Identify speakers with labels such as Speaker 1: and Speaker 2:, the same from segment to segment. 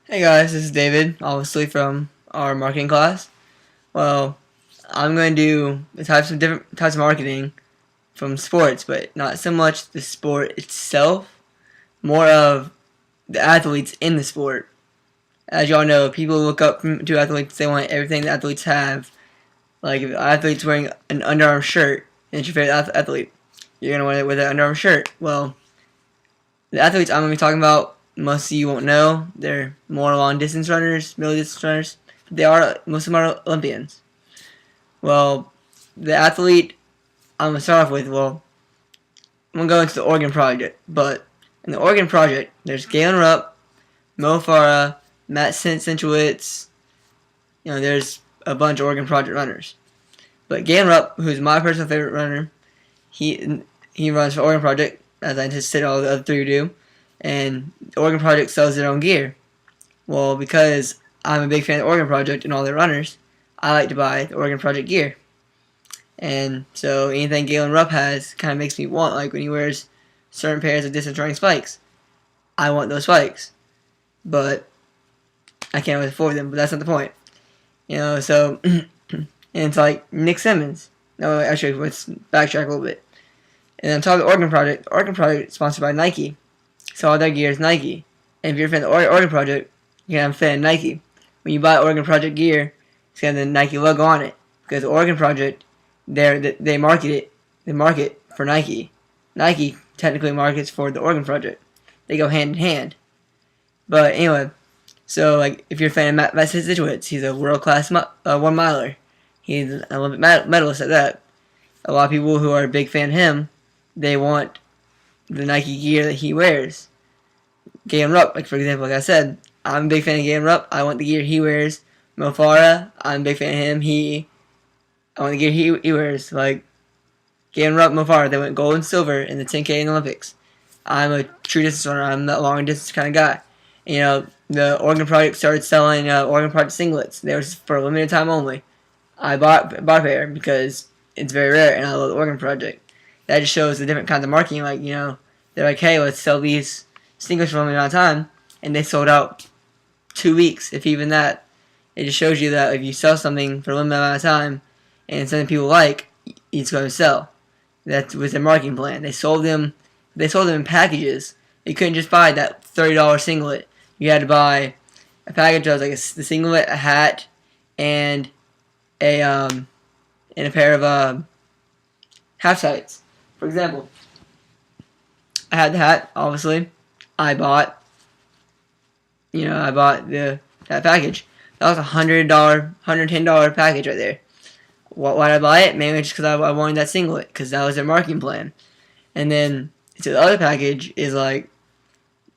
Speaker 1: Hey guys, this is David, obviously from our marketing class. Well, I'm going to do the different types of marketing from sports, but not so much the sport itself, more of the athletes in the sport. As y'all know, people look up to athletes, they want everything the athletes have. Like if an athlete's wearing an Under Armour shirt and it's your favorite athlete, you're going to want it with an Under Armour shirt. Well, the athletes I'm going to be talking about, most of you won't know. They're more long distance runners, middle distance runners. Most of them are Olympians. Well, the athlete I'm going to start off with, I'm going to go into the Oregon Project. But in the Oregon Project, there's Galen Rupp, Mo Farah, Matt Centrowitz. There's a bunch of Oregon Project runners. But Galen Rupp, who's my personal favorite runner, he runs for Oregon Project, as I just said all the other three do. And the Oregon Project sells their own gear. Well, because I'm a big fan of the Oregon Project and all their runners, I like to buy the Oregon Project gear. And so anything Galen Rupp has kind of makes me want, like when he wears certain pairs of distance running spikes, I want those spikes. But I can't always afford them, but that's not the point. So, and it's like Nick Symmonds. No, actually, let's backtrack a little bit. And on top of the Oregon Project is sponsored by Nike. So all their gear is Nike. And if you're a fan of the Oregon Project, you're a fan of Nike. When you buy Oregon Project gear, it's got the Nike logo on it. Because the Oregon Project, they market it. They market for Nike. Nike technically markets for the Oregon Project. They go hand in hand. But anyway, so like if you're a fan of Matt Centrowitz, he's a world-class one miler. He's an Olympic medalist at that. A lot of people who are a big fan of him, they want the Nike gear that he wears. Galen Rupp, like for example, like I said, I'm a big fan of Galen Rupp. I want the gear he wears. Mo Farah, I'm a big fan of him. I want the gear he wears. Like Galen Rupp, Mo Farah, they went gold and silver in the 10K in the Olympics. I'm a true distance runner. I'm that long distance kind of guy. The Oregon Project started selling Oregon Project singlets. They were for a limited time only. I bought a pair because it's very rare, and I love the Oregon Project. That just shows the different kinds of marketing. They're like, hey, let's sell these singlets for a limited amount of time, and they sold out 2 weeks, if even that. It just shows you that if you sell something for a limited amount of time, and something people like, it's going to sell. That was their marketing plan. They sold them in packages. You couldn't just buy that $30 singlet. You had to buy a package that was like the singlet, a hat, and a pair of half sights. For example, I had the hat. Obviously, I bought that package. That was $110 package right there. Why did I buy it? Mainly just because I wanted that singlet, because that was their marketing plan. And then so the other package is like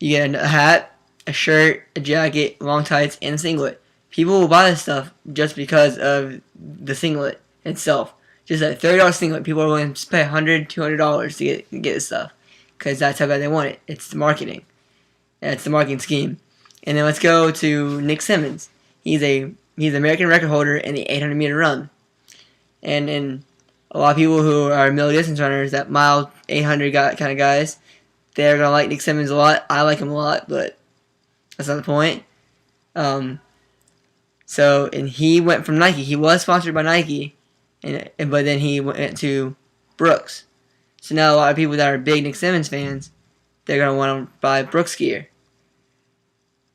Speaker 1: you get a hat, a shirt, a jacket, long tights, and a singlet. People will buy this stuff just because of the singlet itself. Just a $30 singlet, people are willing to pay $100, $200 to get this stuff because that's how bad they want it. It's the marketing. That's the marketing scheme. And then let's go to Nick Symmonds. He's the American record holder in the 800-meter run. And a lot of people who are middle distance runners, that mile 800 kind of guys, they're gonna like Nick Symmonds a lot. I like him a lot, but that's not the point. And he went from Nike. He was sponsored by Nike, but then he went to Brooks. So now a lot of people that are big Nick Symmonds fans, they're gonna want to buy Brooks gear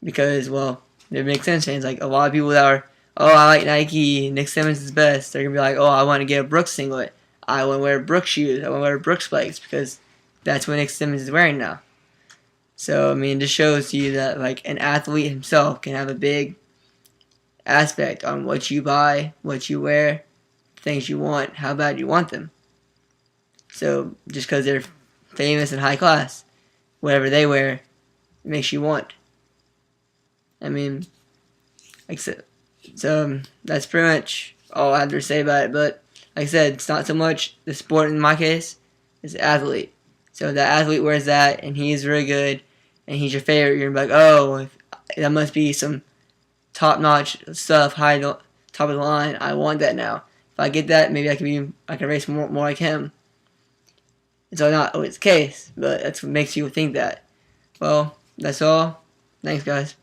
Speaker 1: because, well, they're Nick Symmonds fans. Like a lot of people that are, oh, I like Nike, Nick Symmonds is best. They're gonna be like, oh, I want to get a Brooks singlet. I want to wear Brooks shoes. I want to wear Brooks spikes because that's what Nick Symmonds is wearing now. So, I mean, it just shows you that, like, an athlete himself can have a big aspect on what you buy, what you wear, things you want, how bad you want them. So, just because they're famous and high class, whatever they wear makes you want. I mean, like I said, so that's pretty much all I have to say about it. But, like I said, it's not so much the sport in my case, it's the athlete. So if that athlete wears that and he's really good and he's your favorite, you're going to be like, oh, that must be some top-notch stuff, top of the line. I want that now. If I get that, maybe I can race more like him. It's not always the case, but that's what makes you think that. Well, that's all. Thanks, guys.